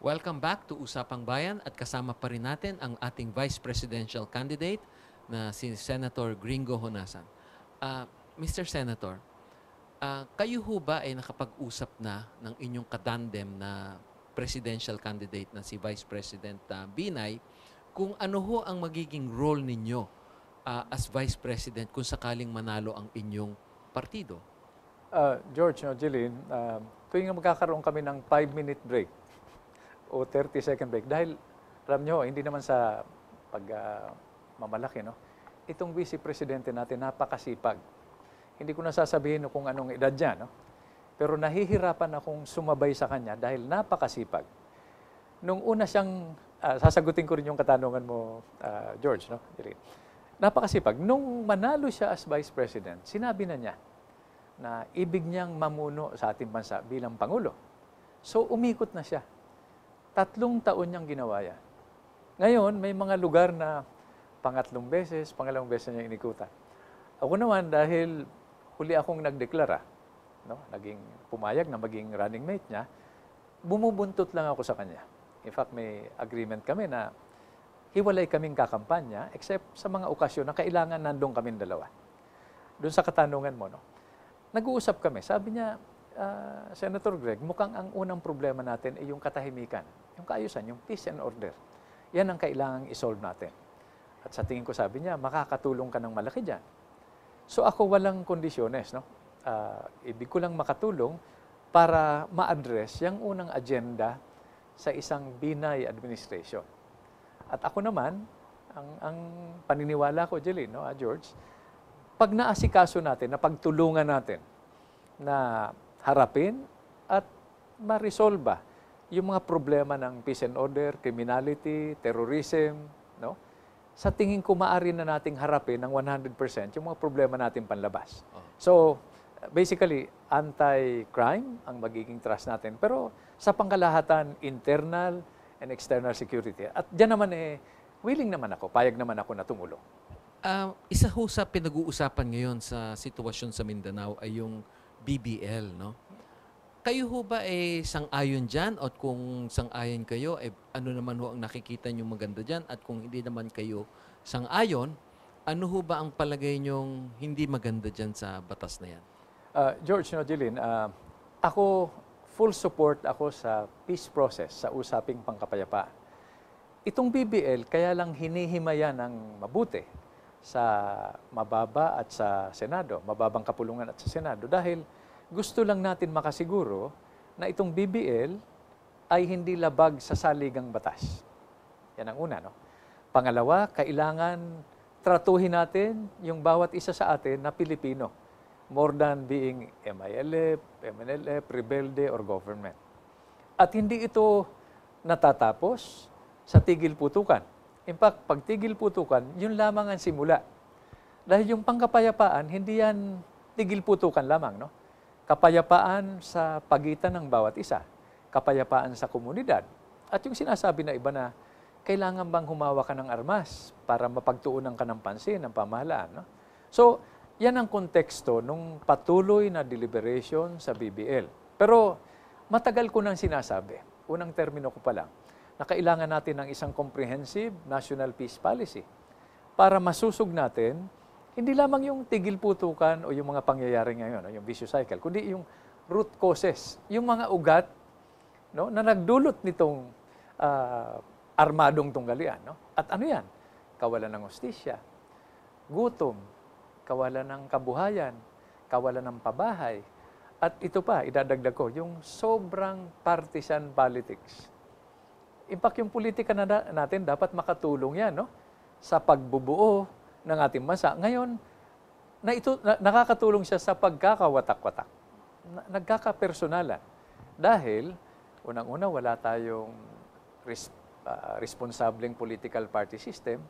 Welcome back to Usapang Bayan at kasama pa rin natin ang ating Vice Presidential candidate na si Senator Gringo Honasan. Mr. Senator, kayo ho ba ay nakapag-usap na ng inyong kadandem na presidential candidate na si Vice President Binay kung ano ho ang magiging role ninyo as Vice President kung sakaling manalo ang inyong partido? George, Jeline, tuwing magkakaroon kami ng 5-minute break o 30-second break, dahil alam nyo, hindi naman sa mamalaki, no? Itong vice presidente natin, napakasipag. Hindi ko nasasabihin kung anong edad niya, no? Pero nahihirapan akong sumabay sa kanya dahil napakasipag. Nung una siyang, sasagutin ko rin yung katanungan mo, George, no? Napakasipag. Nung manalo siya as vice president, sinabi na niya na ibig niyang mamuno sa ating bansa bilang Pangulo. So, umikot na siya. 3 taon niyang ginawa yan. Ngayon, may mga lugar na pangalawang beses niya inikutan. Ako naman, dahil huli akong nagdeklara, no? Naging pumayag na maging running mate niya, bumubuntot lang ako sa kanya. In fact, may agreement kami na hiwalay kaming kakampanya except sa mga okasyon na kailangan nandun kaming dalawa. Doon sa katanungan mo, no? Nag-uusap kami. Sabi niya, Senator Greg, mukhang ang unang problema natin ay yung katahimikan, yung kaayusan, yung peace and order. Yan ang kailangang isolve natin. At sa tingin ko, sabi niya, makakatulong ka ng malaki dyan. So ako walang kondisyones, no? Ibig ko lang makatulong para ma-address yung unang agenda sa isang Binay administration. At ako naman, ang paniniwala ko, Jeline, no, George, pag naasikaso natin, na pagtulungan natin na harapin at ma-resolve yung mga problema ng peace and order, criminality, terrorism, no? Sa tingin ko, maaari na nating harapin ng 100% yung mga problema natin panlabas. So, basically, anti-crime ang magiging trust natin. Pero sa pangkalahatan, internal and external security. At dyan naman willing naman ako, payag naman ako na tumulong. Isa ho sa pinag-uusapan ngayon sa sitwasyon sa Mindanao ay yung BBL, no? Kayo ho ba sang-ayon dyan? At kung sang-ayon kayo, ano naman ho ang nakikita nyo maganda dyan? At kung hindi naman kayo sang-ayon, ano ho ba ang palagay nyong hindi maganda dyan sa batas na yan? George, Jeline, ako, full support ako sa peace process, sa usaping pangkapayapaan. Itong BBL, kaya lang hinihimayan ng mabuti sa mababa at sa Senado, mababang kapulungan at sa Senado, dahil gusto lang natin makasiguro na itong BBL ay hindi labag sa saligang batas. Yan ang una, no? Pangalawa, kailangan tratuhin natin yung bawat isa sa atin na Pilipino, more than being MILF, MNLF, rebelde, or government. At hindi ito natatapos sa tigil putukan. In fact, pag tigil putukan, yun lamang ang simula. Dahil yung pangkapayapaan, hindi yan tigil putukan lamang, no? Kapayapaan sa pagitan ng bawat isa. Kapayapaan sa komunidad. At yung sinasabi na iba na, kailangan bang humawa ka ng armas para mapagtuunan ka ng pansin ng pamahalaan, no? So, yan ang konteksto nung patuloy na deliberation sa BBL. Pero matagal ko nang sinasabi, unang termino ko pa lang, na kailangan natin ng isang comprehensive national peace policy para masusog natin hindi lamang yung tigil putukan o yung mga pangyayari ngayon, yung vicious cycle, kundi yung root causes, yung mga ugat, no, na nagdulot nitong armadong tunggalian. No? At ano yan? Kawalan ng hustisya, gutom, kawalan ng kabuhayan, kawalan ng pabahay, at ito pa, idadagdag ko, yung sobrang partisan politics. In fact, yung politika natin dapat makatulong yan, no? Sa pagbubuo ng ating bansa. Ngayon, nakakatulong siya sa pagkakawatak-watak. Nagkakapersonalan. Dahil, unang-una, wala tayong responsableng political party system,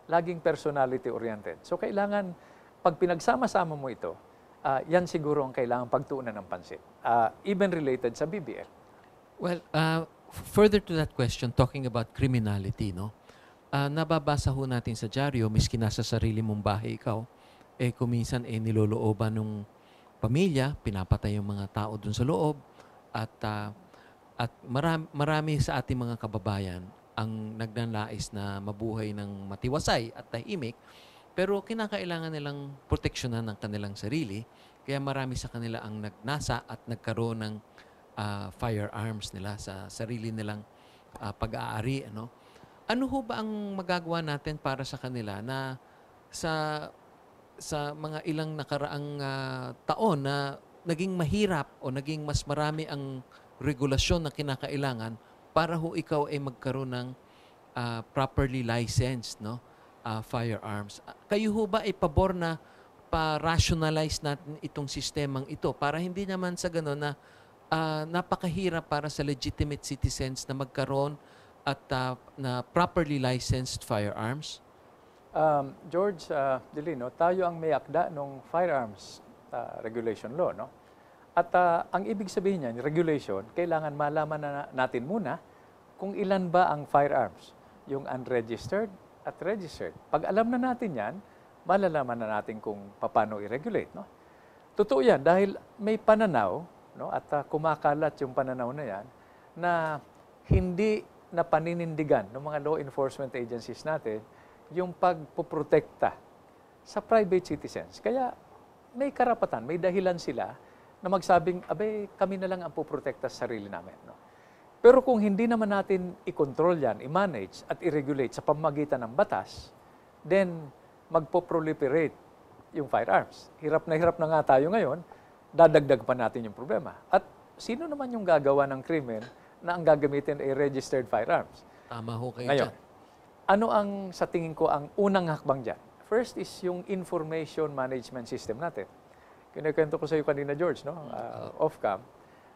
laging personality-oriented. So, kailangan, pag pinagsama-sama mo ito, yan siguro ang kailangan pagtuunan ng pansin. Even related sa BBL. Well, further to that question, talking about criminality, no? Nababasa ho natin sa dyaryo, miski nasa sarili mong bahay ikaw, kuminsan nilolooban ng pamilya, pinapatay yung mga tao dun sa loob, at At marami sa ating mga kababayan ang nagnanais na mabuhay ng matiwasay at tahimik, pero kinakailangan nilang proteksyonan ng kanilang sarili. Kaya marami sa kanila ang nagnasa at nagkaroon ng firearms nila sa sarili nilang pag-aari. Ano ho ba ang magagawa natin para sa kanila na sa mga ilang nakaraang taon na naging mahirap o naging mas marami ang regulasyon na kinakailangan para ho ikaw ay magkaroon ng properly licensed firearms. Kayo ho ba ay pabor na pa-rationalize natin itong sistemang ito para hindi naman sa gano'n na napakahirap para sa legitimate citizens na magkaroon at na properly licensed firearms? George, Delino, tayo ang may akda ng firearms regulation law, no? At ang ibig sabihin niyan, regulation, kailangan malaman na natin muna kung ilan ba ang firearms, yung unregistered at registered. Pag alam na natin yan, malalaman na natin kung paano i-regulate, no? Totoo yan dahil may pananaw, no, at kumakalat yung pananaw na yan na hindi na paninindigan ng mga law enforcement agencies natin yung pagpoprotekta sa private citizens. Kaya may karapatan, may dahilan sila na magsabing, abe, kami na lang ang poprotekta sa sarili namin. No? Pero kung hindi naman natin i-control yan, i-manage at i-regulate sa pamamagitan ng batas, then magpo-proliferate yung firearms. Hirap na nga tayo ngayon, dadagdag pa natin yung problema. At sino naman yung gagawa ng krimen na ang gagamitin ay registered firearms? Tama ho kayo Ngayon, dyan. ano ang sa tingin ko ang unang hakbang dyan? First is yung information management system natin. Kinukwento ko sa iyo kanina, George, no? Off-cam,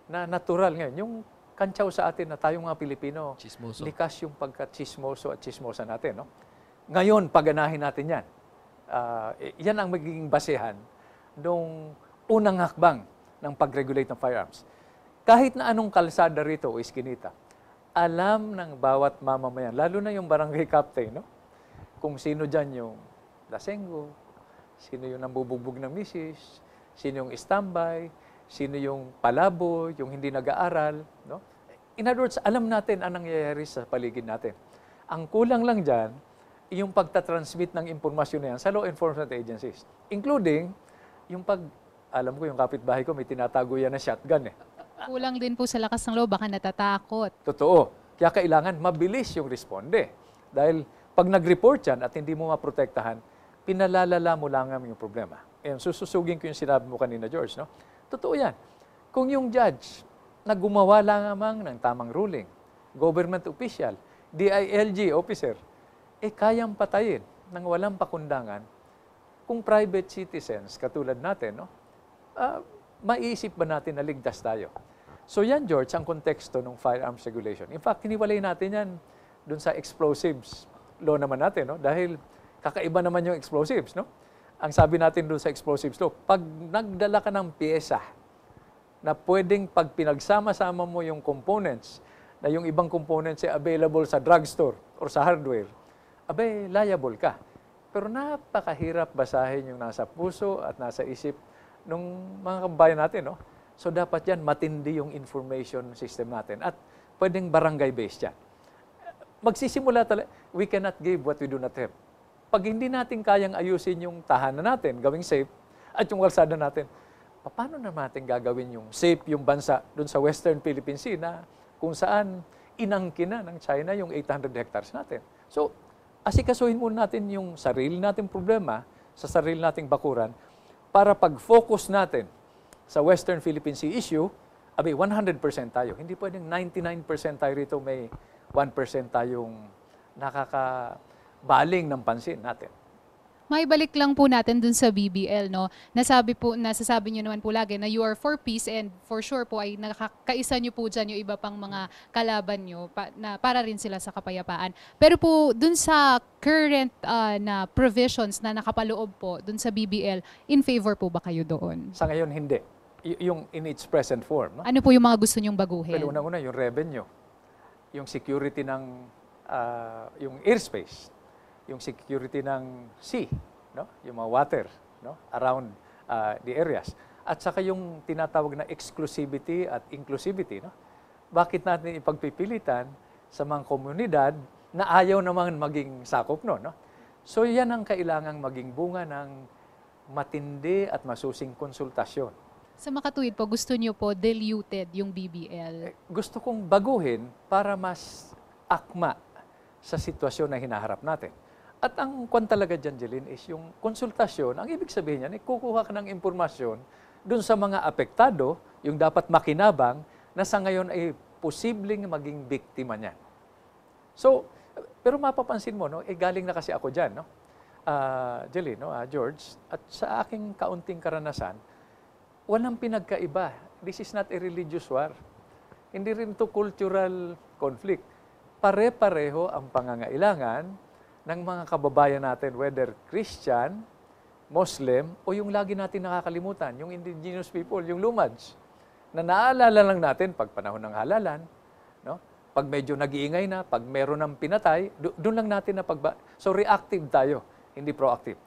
na natural ngayon. Yung kantsaw sa atin na tayong mga Pilipino, Chismoso. likas yung pagka-chismoso at chismosa natin. No? Ngayon, paganahin natin yan. Yan ang magiging basehan nung unang hakbang ng pag-regulate ng firearms. Kahit na anong kalsada rito o iskinita, alam ng bawat mamamayan, lalo na yung barangay captain, no? Kung sino dyan yung lasenggo, sino yung nambubugbog ng misis, sino yung standby, sino yung palabo, yung hindi nag-aaral. No? In other words, alam natin ang nangyayari sa paligid natin. Ang kulang lang dyan, yung pagtatransmit ng impormasyon na yan sa law enforcement agencies. Including, alam ko yung kapitbahay ko, may tinatago yan na shotgun eh. Kulang din po sa lakas ng loob, baka natatakot. Totoo. Kaya kailangan mabilis yung responde. Dahil pag nag-report yan at hindi mo maprotektahan, pinalalala mo lang yung problema. Ayan, sususugin ko yung sinabi mo kanina, George. No? Totoo yan. Kung yung judge na gumawa lamang ng tamang ruling, government official, DILG officer, kayang patayin ng walang pakundangan kung private citizens katulad natin, no? Maiisip ba natin na ligtas tayo? So yan, George, ang konteksto ng firearms regulation. In fact, hiniwalay natin yan dun sa explosives law naman natin, no? Dahil kakaiba naman yung explosives, no? Ang sabi natin dun sa explosives law, pag nagdala ka ng pyesa na pwedeng pag pinagsama-sama mo yung components, na yung ibang components ay available sa drugstore or sa hardware, liable ka. Pero napakahirap basahin yung nasa puso at nasa isip ng mga kabayan natin, no? So dapat yan, matindi yung information system natin. At pwedeng barangay-based yan. Magsisimula talaga, we cannot give what we do not have. Pag hindi natin kayang ayusin yung tahanan natin, gawing safe, at yung kalsada natin, paano natin gagawin yung safe yung bansa dun sa Western Philippine Sea na kung saan inangkina ng China yung 800 hectares natin. So, asikasuhin muna natin yung sarili nating problema sa sarili nating bakuran para pag-focus natin sa Western Philippine Sea issue, 100% tayo. Hindi pwedeng 99% tayo rito, may 1% tayong nakakabaling ng pansin natin. Maibalik lang po natin dun sa BBL, no? Nasasabi nyo naman po lagi na you are for peace and for sure po ay nakakaisa nyo po dyan yung iba pang mga kalaban nyo na para rin sila sa kapayapaan. Pero po dun sa current na provisions na nakapaloob po dun sa BBL, in favor po ba kayo doon? Sa ngayon, hindi. Yung in its present form. No? Ano po yung mga gusto nyong baguhin? Well, unang-una, yung revenue, yung security ng yung airspace, yung security ng sea, no? Yung mga water, no? Around the areas. At saka yung tinatawag na exclusivity at inclusivity, no? bakit natin ipagpipilitan sa mga komunidad na ayaw naman maging sakop no? So yan ang kailangang maging bunga ng matindi at masusing konsultasyon. Sa makatuwid po, gusto niyo po diluted yung BBL. Gusto kong baguhin para mas akma sa sitwasyon na hinaharap natin. At ang kwan talaga dyan, Jeline, is yung konsultasyon, ang ibig sabihin yan, kukuha ka ng impormasyon dun sa mga apektado, yung dapat makinabang, na sa ngayon ay posibleng maging biktima niyan. So, pero mapapansin mo, no, galing na kasi ako dyan, no? Jeline, no, George, at sa aking kaunting karanasan, walang pinagkaiba. This is not a religious war. Hindi rin to cultural conflict. Pare-pareho ang pangangailangan ng mga kababayan natin, whether Christian, Muslim, o yung lagi natin nakakalimutan, yung indigenous people, yung Lumads, na naalala lang natin pag panahon ng halalan, no? Pag medyo nag-iingay na, pag meron ng pinatay, doon lang natin na So reactive tayo, hindi proactive.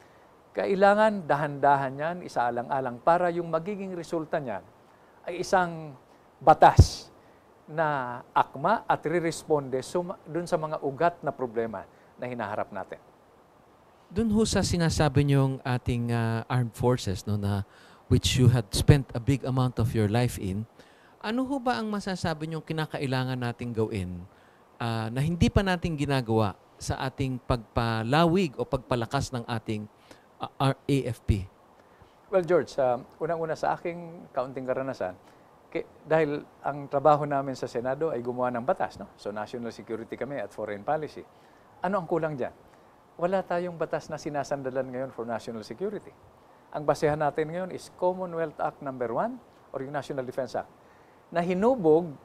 Kailangan dahan-dahan yan, isaalang-alang, para yung magiging resulta niyan ay isang batas na akma at re-responde doon sa mga ugat na problema na hinaharap natin. Doon ho sa sinasabi niyong ating armed forces, no, na which you had spent a big amount of your life in, ano ho ba ang masasabi niyong kinakailangan nating gawin na hindi pa natin ginagawa sa ating pagpalawig o pagpalakas ng ating AFP? Well, George, unang-una sa aking kaunting karanasan, dahil ang trabaho namin sa Senado ay gumawa ng batas, no? So national security kami at foreign policy. Ano ang kulang dyan? Wala tayong batas na sinasandalan ngayon for national security. Ang basehan natin ngayon is Commonwealth Act No. 1 or yung National Defense Act na hinubog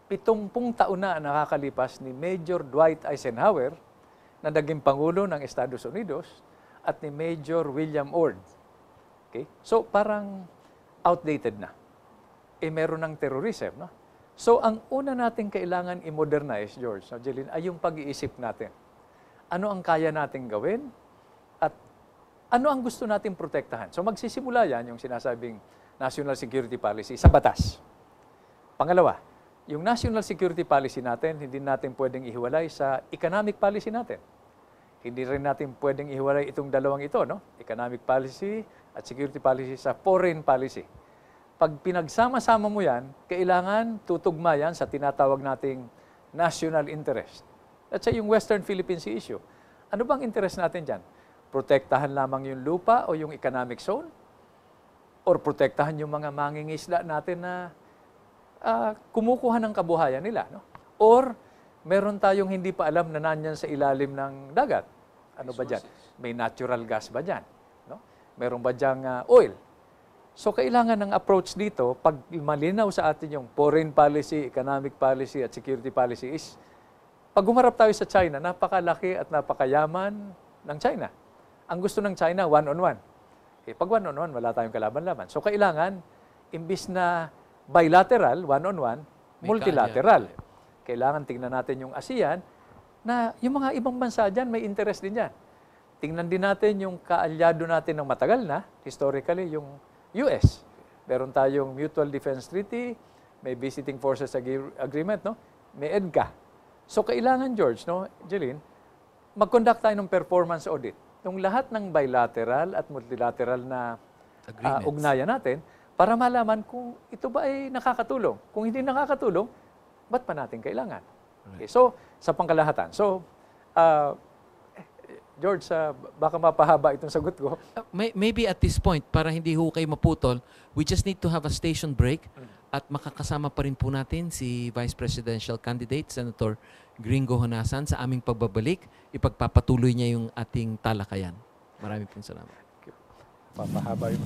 70 taon na nakakalipas ni Major Dwight Eisenhower na naging Pangulo ng Estados Unidos at ni Major William Ord. Okay? So parang outdated na. Meron ng terrorism. No? So ang una natin kailangan i-modernize, George, Jeline, ay yung pag-iisip natin. Ano ang kaya nating gawin at ano ang gusto nating protektahan. So magsisimula yan yung sinasabing national security policy sa batas. Pangalawa, yung national security policy natin, hindi natin pwedeng ihiwalay sa economic policy natin. Hindi rin natin pwedeng ihiwalay itong dalawang ito, no? Economic policy at security policy sa foreign policy. Pag pinagsama-sama mo yan, kailangan tutugma yan sa tinatawag nating national interest. Let's say yung Western Philippine Sea issue. Ano bang interest natin dyan? Protektahan lamang yung lupa o yung economic zone? Or protektahan yung mga mangingisda natin na kumukuha ng kabuhayan nila? No? Or meron tayong hindi pa alam na nandyan sa ilalim ng dagat? Ano ba dyan? May natural gas ba dyan? No? Meron ba dyan oil? So kailangan ng approach dito, pag malinaw sa atin yung foreign policy, economic policy at security policy is, pag humarap tayo sa China, napakalaki at napakayaman ng China. Ang gusto ng China, one-on-one. Pag one-on-one, wala tayong kalaban-laban. So kailangan, imbis na bilateral, one-on-one, multilateral. Kailangan tingnan natin yung ASEAN na yung mga ibang bansa dyan, may interest din dyan. Tingnan din natin yung kaalyado natin ng matagal na, historically, yung US. Meron tayong Mutual Defense Treaty, may Visiting Forces Agreement, no? May EDCA. So kailangan, George, no, Jeline, mag-conduct tayo ng performance audit. Yung lahat ng bilateral at multilateral na ugnayan natin para malaman kung ito ba ay nakakatulong. Kung hindi nakakatulong, ba't pa natin kailangan? Okay, so, sa pangkalahatan. So, George, baka mapahaba itong sagot ko. Maybe at this point, para hindi ho kayo maputol, we just need to have a station break at makakasama pa rin po natin si Vice Presidential Candidate Senator Gringo Honasan sa aming pagbabalik. Ipagpapatuloy niya yung ating talakayan. Maraming pong salamat. Mapahaba yung